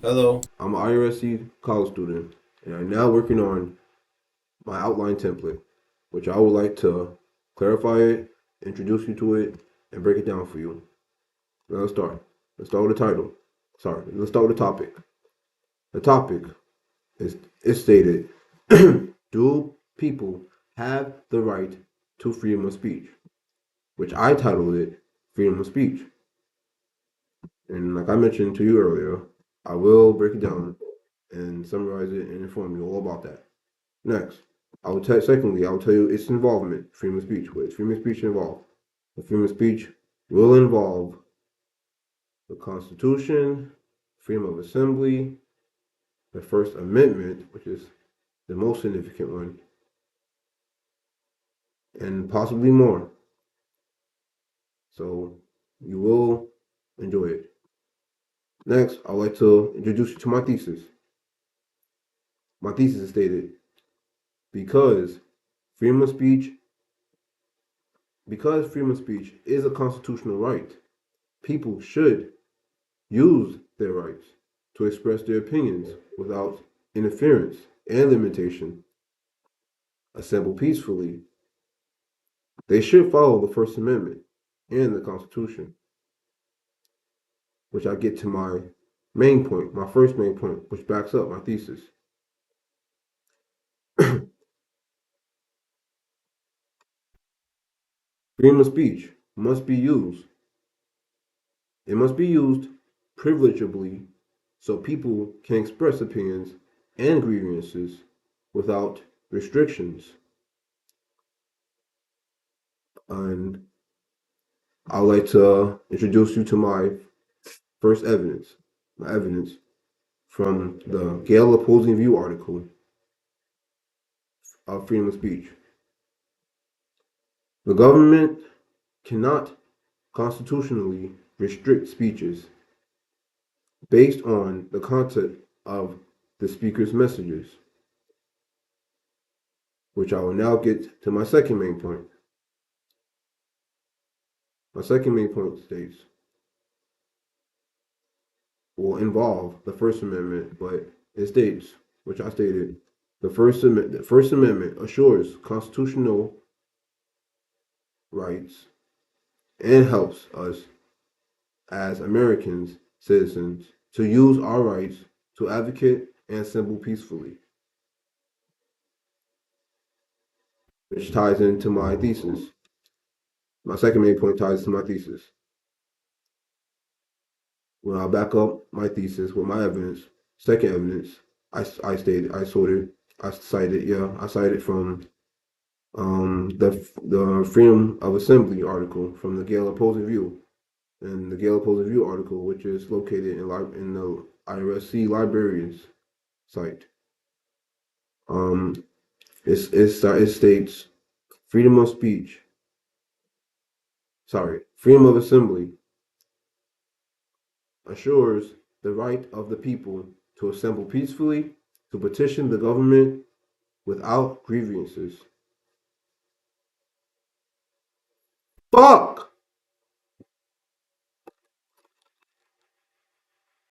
Hello. I'm an IRSC college student, and I'm now working on my outline template, which I would like to clarify it, introduce you to it, and break it down for you. Now let's start. Let's start with the title. Sorry, let's start with the topic. The topic is stated: Do people have the right to freedom of speech? Which I titled it Freedom of Speech. And like I mentioned to you earlier, I will break it down and summarize it and inform you all about that. Next, secondly, I will tell you its involvement, freedom of speech. What is freedom of speech involve? The freedom of speech will involve the Constitution, freedom of assembly, the First Amendment, which is the most significant one, and possibly more. So you will enjoy it. Next, I'd like to introduce you to my thesis. My thesis is stated because freedom of speech, because freedom of speech is a constitutional right, people should use their rights to express their opinions without interference and limitation, assemble peacefully. They should follow the First Amendment and the Constitution, which I get to my main point, my first main point, which backs up my thesis. Freedom of speech must be used. It must be used privilegedly so people can express opinions and grievances without restrictions. And I'd like to introduce you to my first evidence, my evidence from the Gale opposing view article of freedom of speech. The government cannot constitutionally restrict speeches based on the content of the speaker's messages, which I will now get to my second main point. My second main point states will involve the First Amendment, but it states, which I stated, the First Amendment assures constitutional rights and helps us as Americans, citizens, to use our rights to advocate and assemble peacefully, which ties into my thesis. My second main point ties to my thesis. When I back up my thesis with my evidence, second evidence, I cited from the Freedom of Assembly article from the Gale Opposing View, and the Gale Opposing View article, which is located in the IRSC librarians site. Um, it states freedom of speech. Sorry, freedom of assembly assures the right of the people to assemble peacefully, to petition the government without grievances. Fuck!